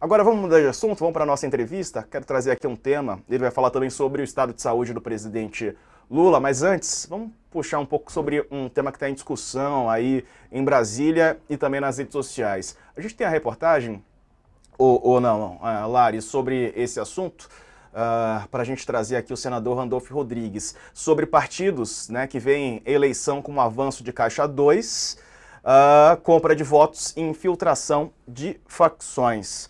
Agora vamos mudar de assunto, vamos para a nossa entrevista. Quero trazer aqui um tema. Ele vai falar também sobre o estado de saúde do presidente Lula, mas antes, vamos puxar um pouco sobre um tema que está em discussão aí em Brasília e também nas redes sociais. A gente tem a reportagem, ou não, Lari, sobre esse assunto, para a gente trazer aqui o senador Randolfo Rodrigues, sobre partidos, né, que veem eleição como avanço de caixa 2, compra de votos e infiltração de facções.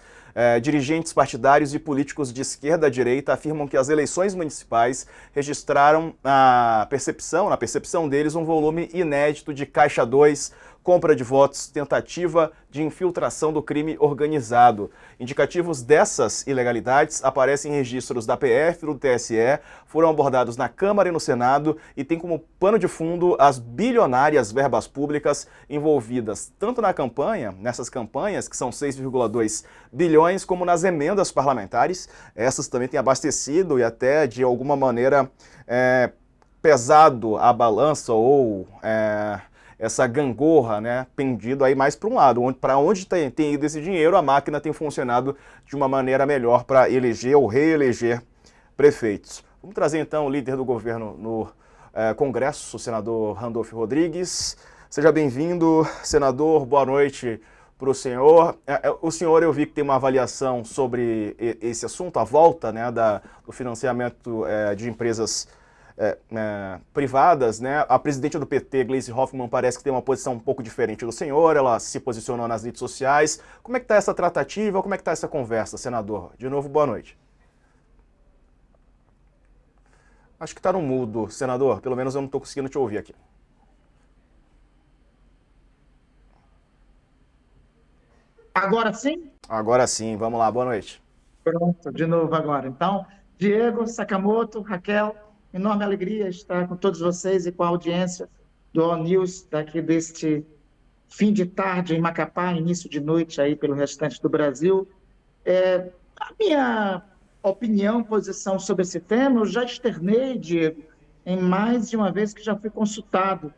Dirigentes partidários e políticos de esquerda à direita afirmam que as eleições municipais registraram na percepção deles, um volume inédito de caixa 2, compra de votos, tentativa de infiltração do crime organizado. Indicativos dessas ilegalidades aparecem em registros da PF e do TSE, foram abordados na Câmara e no Senado e tem como pano de fundo as bilionárias verbas públicas envolvidas tanto na campanha, nessas campanhas, que são 6,2 bilhões, como nas emendas parlamentares. Essas também têm abastecido e até, de alguma maneira, pesado a balança ou essa gangorra, né, pendido aí mais para um lado. Para onde tem ido esse dinheiro, a máquina tem funcionado de uma maneira melhor para eleger ou reeleger prefeitos. Vamos trazer então o líder do governo no Congresso, o senador Randolfo Rodrigues. Seja bem-vindo, senador, boa noite para o senhor. O senhor, eu vi que tem uma avaliação sobre esse assunto, a volta, né, do financiamento de empresas privadas, né? A presidente do PT, Gleisi Hoffmann, parece que tem uma posição um pouco diferente do senhor, ela se posicionou nas redes sociais. Como é que está essa tratativa, como é que está essa conversa, senador? De novo, boa noite. Acho que está no mudo, senador, pelo menos eu não estou conseguindo te ouvir aqui. Agora sim? Agora sim, vamos lá, boa noite. Pronto, de novo agora. Então, Diego, Sakamoto, Raquel, enorme alegria estar com todos vocês e com a audiência do All News daqui deste fim de tarde em Macapá, início de noite aí pelo restante do Brasil. A minha opinião, posição sobre esse tema, eu já externei, Diego, em mais de uma vez que já fui consultado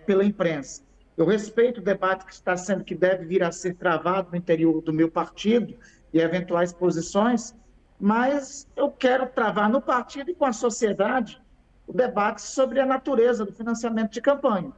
pela imprensa. Eu respeito o debate que está sendo, que deve vir a ser travado no interior do meu partido e eventuais posições, mas eu quero travar no partido e com a sociedade o debate sobre a natureza do financiamento de campanha.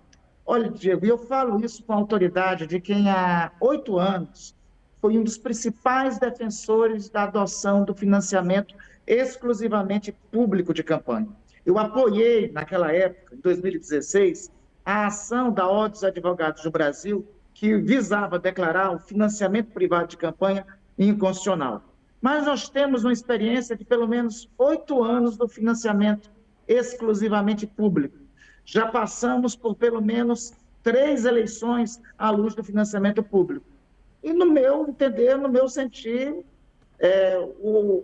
Olha, Diego, eu falo isso com a autoridade de quem há 8 anos foi um dos principais defensores da adoção do financiamento exclusivamente público de campanha. Eu apoiei, naquela época, em 2016, a ação da Ordem dos Advogados do Brasil, que visava declarar o financiamento privado de campanha inconstitucional. Mas nós temos uma experiência de pelo menos 8 anos do financiamento exclusivamente público. Já passamos por pelo menos 3 eleições à luz do financiamento público. E no meu entender, no meu sentir,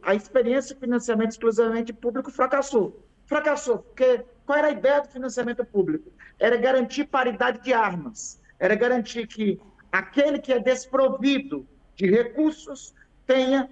a experiência de financiamento exclusivamente público fracassou. Fracassou, porque qual era a ideia do financiamento público? Era garantir paridade de armas, era garantir que aquele que é desprovido de recursos tenha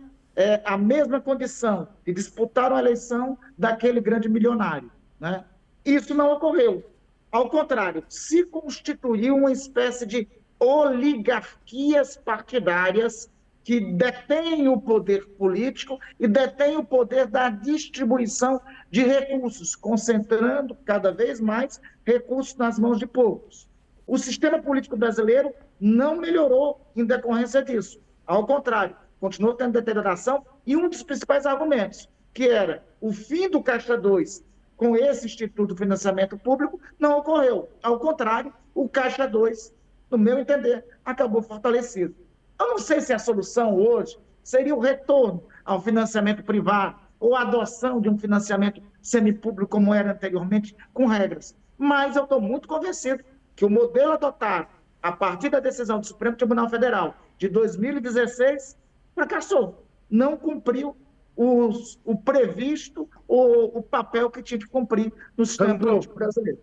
a mesma condição de disputar uma eleição daquele grande milionário, né? Isso não ocorreu. Ao contrário, se constituiu uma espécie de oligarquias partidárias que detêm o poder político e detêm o poder da distribuição de recursos, concentrando cada vez mais recursos nas mãos de poucos. O sistema político brasileiro não melhorou em decorrência disso. Ao contrário, continuou tendo deterioração e um dos principais argumentos, que era o fim do Caixa 2 com esse Instituto de Financiamento Público, não ocorreu. Ao contrário, o Caixa 2, no meu entender, acabou fortalecido. Eu não sei se a solução hoje seria o retorno ao financiamento privado ou a adoção de um financiamento semipúblico como era anteriormente, com regras. Mas eu estou muito convencido que o modelo adotado a partir da decisão do Supremo Tribunal Federal de 2016 fracassou, não cumpriu o previsto, o papel que tinha que cumprir no sistema político brasileiro.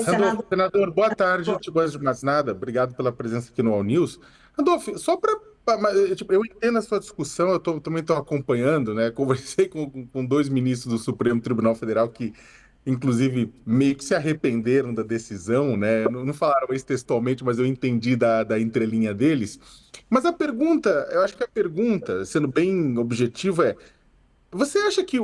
Randolfo, senador, boa tarde. Antes de mais nada, obrigado pela presença aqui no All News. Randolfo, só para. Eu entendo a sua discussão, também estou acompanhando, né? Conversei com 2 ministros do Supremo Tribunal Federal que inclusive, meio que se arrependeram da decisão, né? Não falaram isso textualmente, mas eu entendi da entrelinha deles. Mas a pergunta, eu acho que a pergunta, sendo bem objetivo, é: você acha que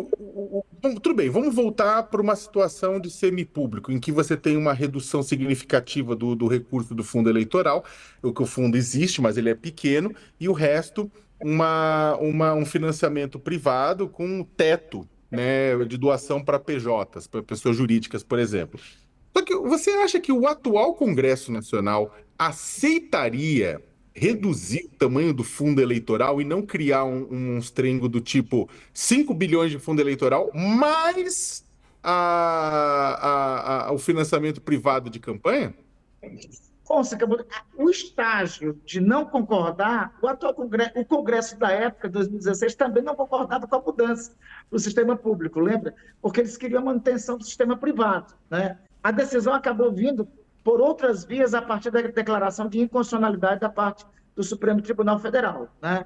tudo bem, vamos voltar para uma situação de semipúblico, em que você tem uma redução significativa do recurso do fundo eleitoral, o que o fundo existe, mas ele é pequeno, e o resto, um financiamento privado com um teto, né, de doação para PJs, para pessoas jurídicas, por exemplo. Só que você acha que o atual Congresso Nacional aceitaria reduzir o tamanho do fundo eleitoral e não criar um monstrengo do tipo 5 bilhões de fundo eleitoral, mais o financiamento privado de campanha? O estágio de não concordar, o Congresso da época, 2016, também não concordava com a mudança do sistema público, lembra? Porque eles queriam a manutenção do sistema privado, né? A decisão acabou vindo por outras vias a partir da declaração de inconstitucionalidade da parte do Supremo Tribunal Federal, né?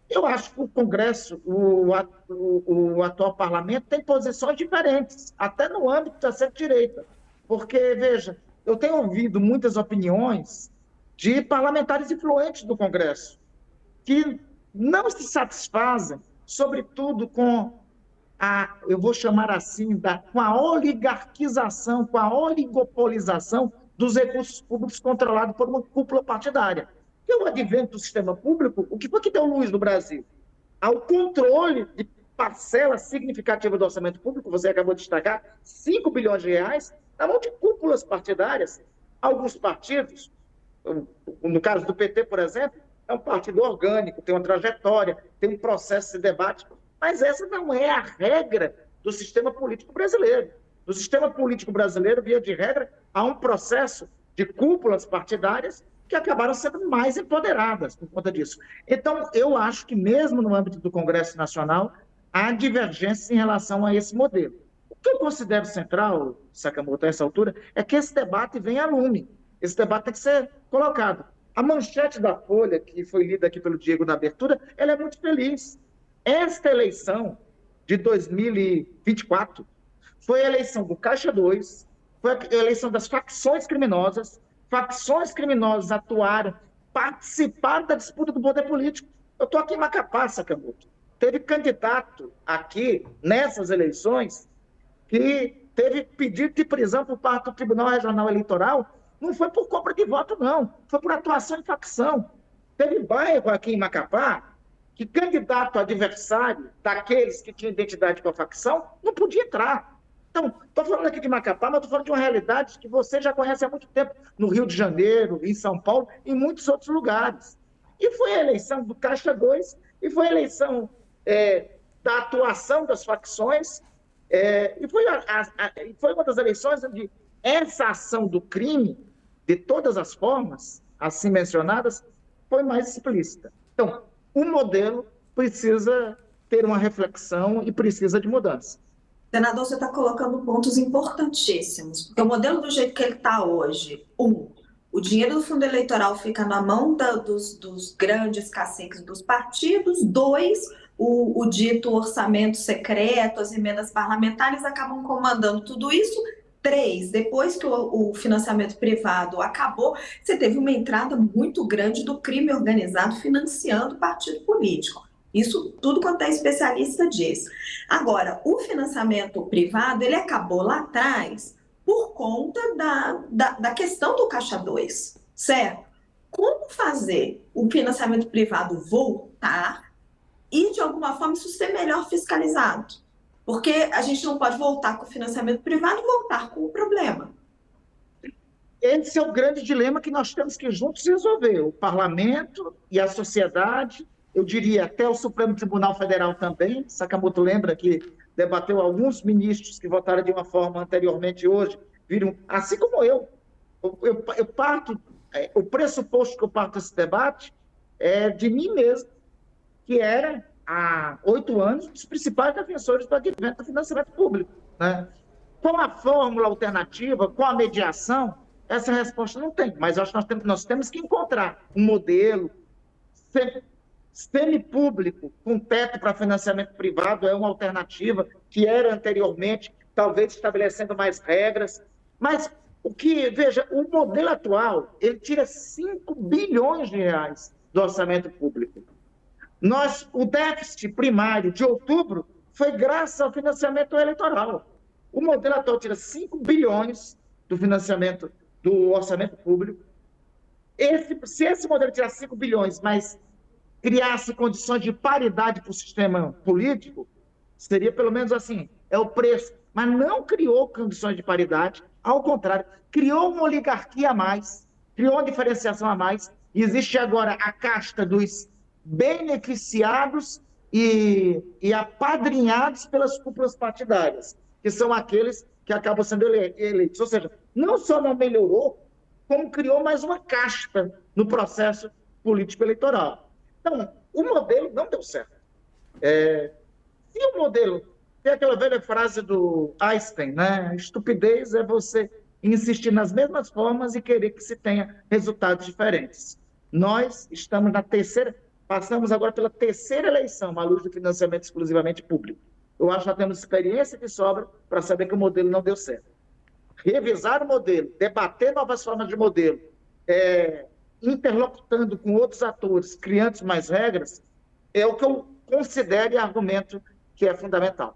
Eu acho que o Congresso, o atual parlamento, tem posições diferentes, até no âmbito da centro-direita. Porque, veja, eu tenho ouvido muitas opiniões de parlamentares influentes do Congresso, que não se satisfazem, sobretudo com eu vou chamar assim, com a oligarquização, com a oligopolização dos recursos públicos controlados por uma cúpula partidária. E o advento do sistema público, o que foi que deu luz no Brasil? Ao controle de parcela significativa do orçamento público, você acabou de destacar, 5 bilhões de reais, na mão de cúpulas partidárias. Alguns partidos, no caso do PT, por exemplo, é um partido orgânico, tem uma trajetória, tem um processo de debate, mas essa não é a regra do sistema político brasileiro. No sistema político brasileiro, via de regra, há um processo de cúpulas partidárias que acabaram sendo mais empoderadas por conta disso. Então, eu acho que mesmo no âmbito do Congresso Nacional, há divergências em relação a esse modelo. O que eu considero central, Sakamoto, a essa altura, é que esse debate venha a lume. Esse debate tem que ser colocado. A manchete da Folha, que foi lida aqui pelo Diego na abertura, ela é muito feliz. Esta eleição de 2024 foi a eleição do Caixa 2, foi a eleição das facções criminosas atuaram, participaram da disputa do poder político. Eu estou aqui em Macapá, Sakamoto. Teve candidato aqui, nessas eleições, que teve pedido de prisão por parte do Tribunal Regional Eleitoral, não foi por compra de voto, não. Foi por atuação em facção. Teve bairro aqui em Macapá que candidato adversário daqueles que tinham identidade com a facção não podia entrar. Então, estou falando aqui de Macapá, mas estou falando de uma realidade que você já conhece há muito tempo, no Rio de Janeiro, em São Paulo, e em muitos outros lugares. E foi a eleição do Caixa 2, e foi a eleição da atuação das facções, e foi uma das eleições onde essa ação do crime, de todas as formas, assim mencionadas, foi mais explícita. Então, o modelo precisa ter uma reflexão e precisa de mudança. Senador, você está colocando pontos importantíssimos, porque o modelo do jeito que ele está hoje, o dinheiro do fundo eleitoral fica na mão dos grandes caciques dos partidos, 2, o dito orçamento secreto, as emendas parlamentares acabam comandando tudo isso, 3, depois que o financiamento privado acabou, você teve uma entrada muito grande do crime organizado financiando o partido político. Isso tudo quanto é especialista diz. Agora, o financiamento privado, ele acabou lá atrás por conta da questão do Caixa 2, certo? Como fazer o financiamento privado voltar e, de alguma forma, isso ser melhor fiscalizado? Porque a gente não pode voltar com o financiamento privado e voltar com o problema. Esse é o grande dilema que nós temos que juntos resolver. O parlamento e a sociedade, eu diria até o Supremo Tribunal Federal também. Sakamoto lembra que debateu alguns ministros que votaram de uma forma anteriormente hoje, viram, assim como eu parto, o pressuposto que eu parto desse debate é de mim mesmo, que era, há 8 anos, um dos principais defensores do advento do financiamento público, né? Com a fórmula alternativa, com a mediação, essa resposta não tem, mas acho que nós temos que encontrar um modelo semipúblico, com teto para financiamento privado, é uma alternativa que era anteriormente, talvez estabelecendo mais regras. Mas veja, o modelo atual, ele tira 5 bilhões de reais do orçamento público. O déficit primário de outubro foi graças ao financiamento eleitoral. O modelo atual tira 5 bilhões do financiamento do orçamento público. Se esse modelo tirar 5 bilhões, mas criasse condições de paridade para o sistema político, seria pelo menos assim, é o preço. Mas não criou condições de paridade, ao contrário, criou uma oligarquia a mais, criou uma diferenciação a mais. Existe agora a casta dos beneficiados e apadrinhados pelas cúpulas partidárias, que são aqueles que acabam sendo eleitos. Ou seja, não só não melhorou, como criou mais uma casta no processo político-eleitoral. Então, o modelo não deu certo. Se o modelo... Tem aquela velha frase do Einstein, né? Estupidez é você insistir nas mesmas formas e querer que se tenha resultados diferentes. Nós estamos passamos agora pela terceira eleição à luz do financiamento exclusivamente público. Eu acho que já temos experiência de sobra para saber que o modelo não deu certo. Revisar o modelo, debater novas formas de modelo, interlocutando com outros atores, criando mais regras, é o que eu considero e argumento que é fundamental.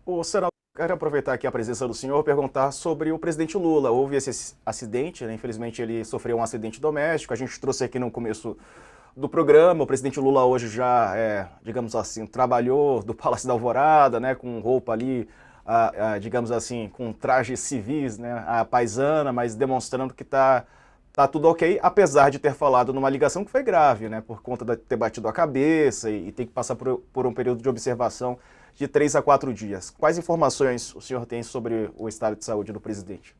O senador, quero aproveitar aqui a presença do senhor e perguntar sobre o presidente Lula. Houve esse acidente, né? Infelizmente ele sofreu um acidente doméstico, a gente trouxe aqui no começo do programa. O presidente Lula hoje já, digamos assim, trabalhou do Palácio da Alvorada, né, com roupa ali, digamos assim, com trajes civis, né, a paisana, mas demonstrando que tá tudo ok, apesar de ter falado numa ligação que foi grave, né, por conta de ter batido a cabeça e ter que passar por um período de observação de 3 a 4 dias. Quais informações o senhor tem sobre o estado de saúde do presidente?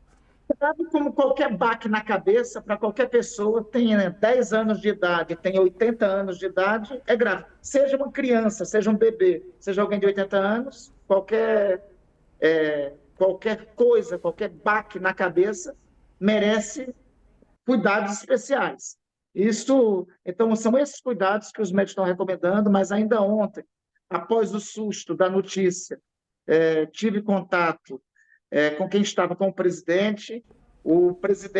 Sabe, como qualquer baque na cabeça, para qualquer pessoa, tenha 10 anos de idade, tenha 80 anos de idade, é grave. Seja uma criança, seja um bebê, seja alguém de 80 anos, qualquer coisa, qualquer baque na cabeça, merece cuidados especiais. Então, são esses cuidados que os médicos estão recomendando, mas ainda ontem, após o susto da notícia, tive contato com quem estava com o presidente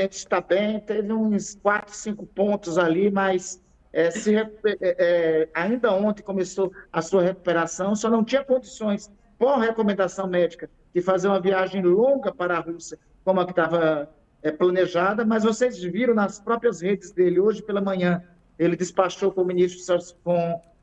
está bem, teve uns 4, 5 pontos ali, mas ainda ontem começou a sua recuperação, só não tinha condições, por recomendação médica, de fazer uma viagem longa para a Rússia, como a que estava planejada, mas vocês viram nas próprias redes dele, hoje pela manhã, ele despachou com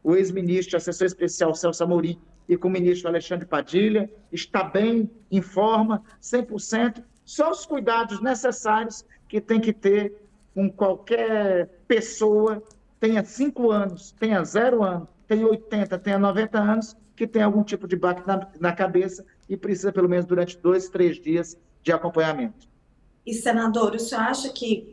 o ex-ministro, assessor especial Celso Amorim, e com o ministro Alexandre Padilha, está bem, em forma, 100%, só os cuidados necessários que tem que ter com qualquer pessoa, tenha 5 anos, tenha 0 anos, tenha 80, tenha 90 anos, que tem algum tipo de baque na cabeça e precisa, pelo menos, durante 2, 3 dias de acompanhamento. E, senador, o senhor acha que,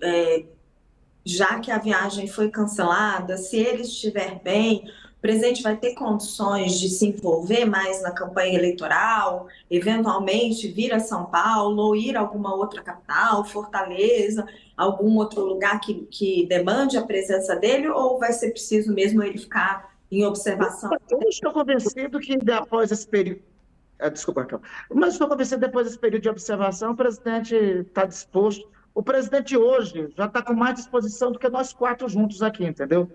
já que a viagem foi cancelada, se ele estiver bem, o presidente vai ter condições de se envolver mais na campanha eleitoral, eventualmente vir a São Paulo ou ir a alguma outra capital, Fortaleza, algum outro lugar que demande a presença dele, ou vai ser preciso mesmo ele ficar em observação? Eu estou convencido que após esse período... Desculpa, Raquel. Mas estou convencido que depois desse período de observação, o presidente está disposto. O presidente hoje já está com mais disposição do que nós 4 juntos aqui, entendeu?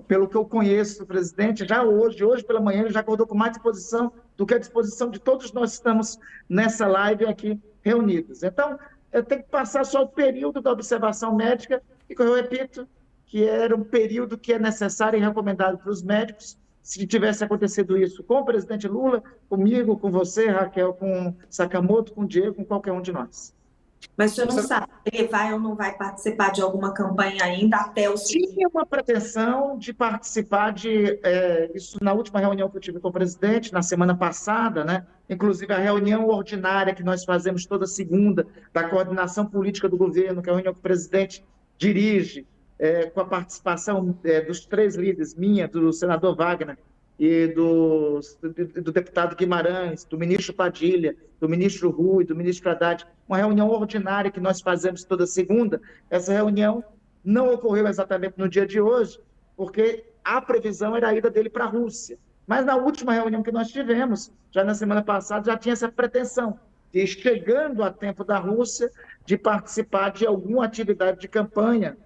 Pelo que eu conheço, o presidente, já hoje pela manhã, ele já acordou com mais disposição do que a disposição de todos nós que estamos nessa live aqui reunidos. Então, eu tenho que passar só o período da observação médica, e eu repito que era um período que é necessário e recomendado para os médicos. Se tivesse acontecido isso com o presidente Lula, comigo, com você, Raquel, com Sakamoto, com o Diego, com qualquer um de nós. Mas o senhor não sabe, ele vai ou não vai participar de alguma campanha ainda até o seguinte? Tinha uma pretensão de participar isso na última reunião que eu tive com o presidente, na semana passada, né? Inclusive a reunião ordinária que nós fazemos toda segunda, da coordenação política do governo, que é a reunião que o presidente dirige, com a participação dos 3 líderes, minha, do senador Wagner, e do deputado Guimarães, do ministro Padilha, do ministro Rui, do ministro Haddad, uma reunião ordinária que nós fazemos toda segunda. Essa reunião não ocorreu exatamente no dia de hoje, porque a previsão era a ida dele para a Rússia. Mas na última reunião que nós tivemos, já na semana passada, já tinha essa pretensão de, chegando a tempo da Rússia, de participar de alguma atividade de campanha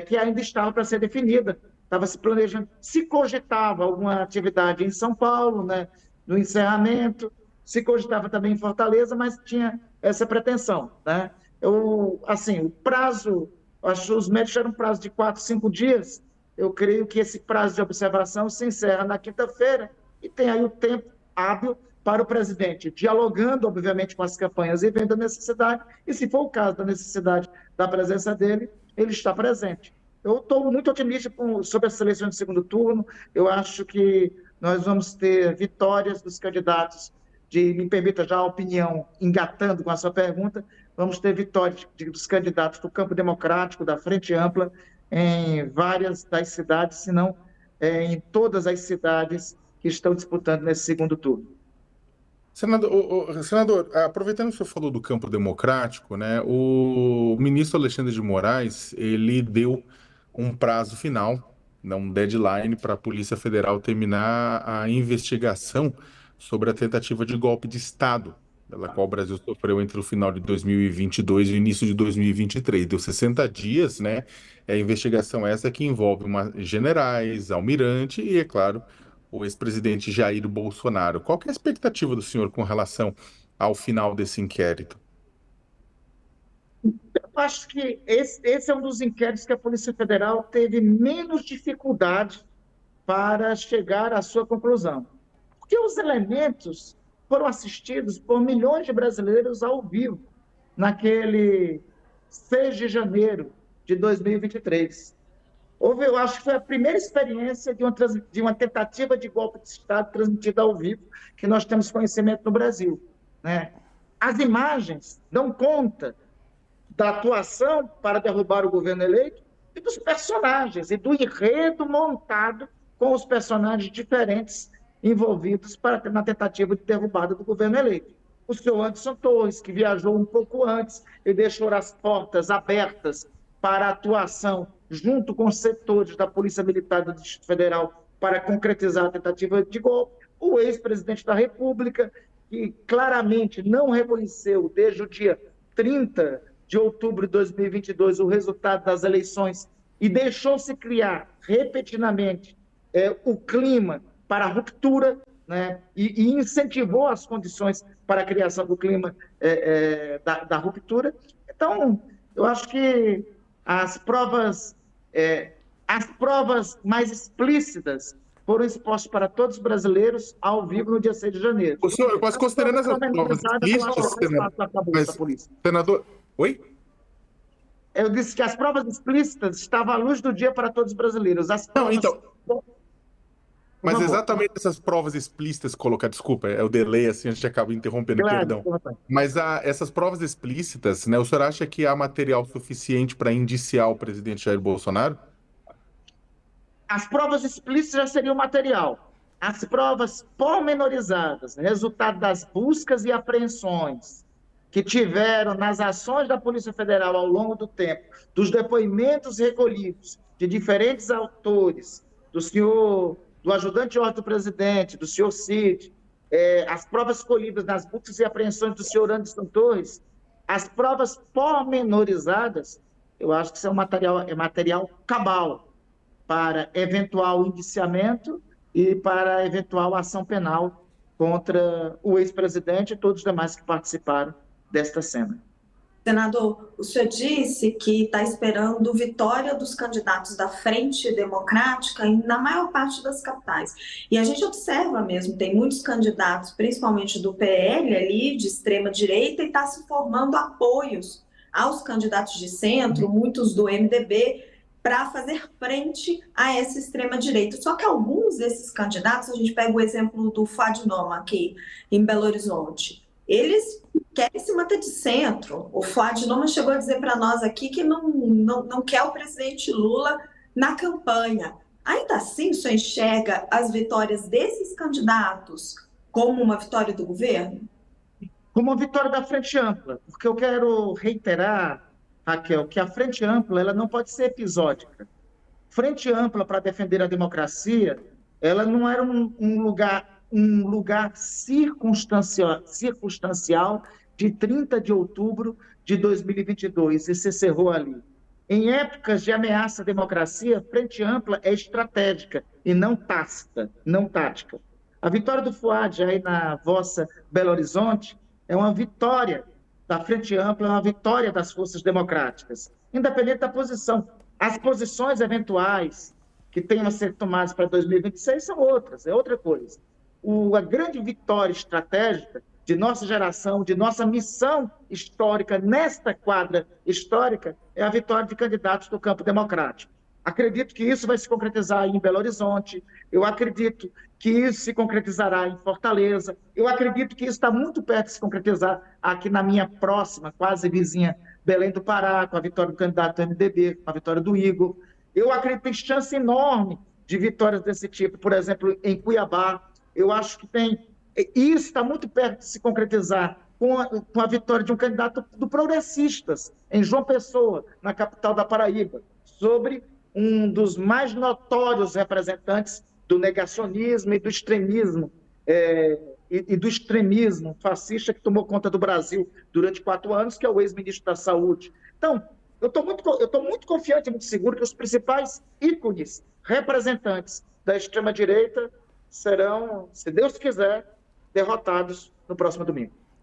que ainda estava para ser definida. Estava se planejando, se cogitava alguma atividade em São Paulo, né, no encerramento, se cogitava também em Fortaleza, mas tinha essa pretensão, né? Assim, o prazo, acho que os médicos deram um prazo de 4, 5 dias. Eu creio que esse prazo de observação se encerra na quinta-feira e tem aí o tempo hábil para o presidente, dialogando, obviamente, com as campanhas e vendo a necessidade, e se for o caso da necessidade da presença dele, ele está presente. Eu estou muito otimista sobre essa eleição de segundo turno. Eu acho que nós vamos ter vitórias dos candidatos, me permita já a opinião, engatando com a sua pergunta, vamos ter vitórias dos candidatos do campo democrático, da Frente Ampla, em várias das cidades, se não em todas as cidades que estão disputando nesse segundo turno. Senador, aproveitando que o senhor falou do campo democrático, né, o ministro Alexandre de Moraes, ele deu um prazo final, né, um deadline para a Polícia Federal terminar a investigação sobre a tentativa de golpe de Estado, pela qual o Brasil sofreu entre o final de 2022 e o início de 2023. Deu 60 dias, né? É a investigação essa que envolve generais, almirante e, é claro, o ex-presidente Jair Bolsonaro. Qual que é a expectativa do senhor com relação ao final desse inquérito? Eu acho que esse é um dos inquéritos que a Polícia Federal teve menos dificuldade para chegar à sua conclusão. Porque os elementos foram assistidos por milhões de brasileiros ao vivo, naquele 6 de janeiro de 2023. Eu acho que foi a primeira experiência de uma tentativa de golpe de Estado transmitida ao vivo que nós temos conhecimento no Brasil, né? As imagens dão conta da atuação para derrubar o governo eleito e dos personagens, e do enredo montado com os personagens diferentes envolvidos na tentativa de derrubada do governo eleito. O senhor Anderson Torres, que viajou um pouco antes e deixou as portas abertas para a atuação junto com os setores da Polícia Militar do Distrito Federal para concretizar a tentativa de golpe. O ex-presidente da República, que claramente não reconheceu desde o dia 30 de outubro de 2022 o resultado das eleições e deixou-se criar repetidamente o clima para a ruptura, né? E incentivou as condições para a criação do clima da ruptura. Então, eu acho que as provas mais explícitas foram expostas para todos os brasileiros ao vivo no dia 6 de janeiro. O senhor, mas considerando essas provas explícitas, senador... Oi? Eu disse que as provas explícitas estavam à luz do dia para todos os brasileiros. Não, então... Mas exatamente essas provas explícitas colocar, desculpa, é o delay, assim, a gente acaba interrompendo, claro, perdão. Mas essas provas explícitas, né, o senhor acha que há material suficiente para indiciar o presidente Jair Bolsonaro? As provas explícitas já seriam material. As provas pormenorizadas, resultado das buscas e apreensões que tiveram nas ações da Polícia Federal ao longo do tempo, dos depoimentos recolhidos de diferentes autores, do ajudante de ordem do presidente, do senhor Cid, as provas colhidas nas buscas e apreensões do senhor Anderson Torres, as provas pormenorizadas, eu acho que isso é material cabal para eventual indiciamento e para eventual ação penal contra o ex-presidente e todos os demais que participaram desta cena. Senador, o senhor disse que está esperando vitória dos candidatos da Frente Democrática na maior parte das capitais. E a gente observa mesmo, tem muitos candidatos, principalmente do PL ali, de extrema-direita, e está se formando apoios aos candidatos de centro, muitos do MDB, para fazer frente a essa extrema-direita. Só que alguns desses candidatos, a gente pega o exemplo do Fuad Noma aqui em Belo Horizonte, eles querem se manter de centro. O Fuad Noma chegou a dizer para nós aqui que não quer o presidente Lula na campanha. Ainda assim, o senhor enxerga as vitórias desses candidatos como uma vitória do governo? Como uma vitória da Frente Ampla, porque eu quero reiterar, Raquel, que a Frente Ampla ela não pode ser episódica. Frente Ampla para defender a democracia ela não era um lugar circunstancial de 30 de outubro de 2022 e se encerrou ali. Em épocas de ameaça à democracia, Frente Ampla é estratégica e não tácita, não tática. A vitória do Fuad aí na vossa Belo Horizonte é uma vitória da Frente Ampla, é uma vitória das forças democráticas, independente da posição. As posições eventuais que tenham a ser tomadas para 2026 são outras, é outra coisa. A grande vitória estratégica de nossa geração, de nossa missão histórica nesta quadra histórica, é a vitória de candidatos do campo democrático. Acredito que isso vai se concretizar em Belo Horizonte, eu acredito que isso se concretizará em Fortaleza, eu acredito que isso está muito perto de se concretizar aqui na minha próxima, quase vizinha, Belém do Pará, com a vitória do candidato do MDB, com a vitória do Igor. Eu acredito que tem chance enorme de vitórias desse tipo, por exemplo, em Cuiabá. Eu acho que tem. Isso está muito perto de se concretizar com a vitória de um candidato do Progressistas, em João Pessoa, na capital da Paraíba, sobre um dos mais notórios representantes do negacionismo e do extremismo, e do extremismo fascista que tomou conta do Brasil durante 4 anos, que é o ex-ministro da Saúde. Então, eu estou muito confiante e muito seguro que os principais ícones representantes da extrema-direita serão, se Deus quiser, derrotados no próximo domingo.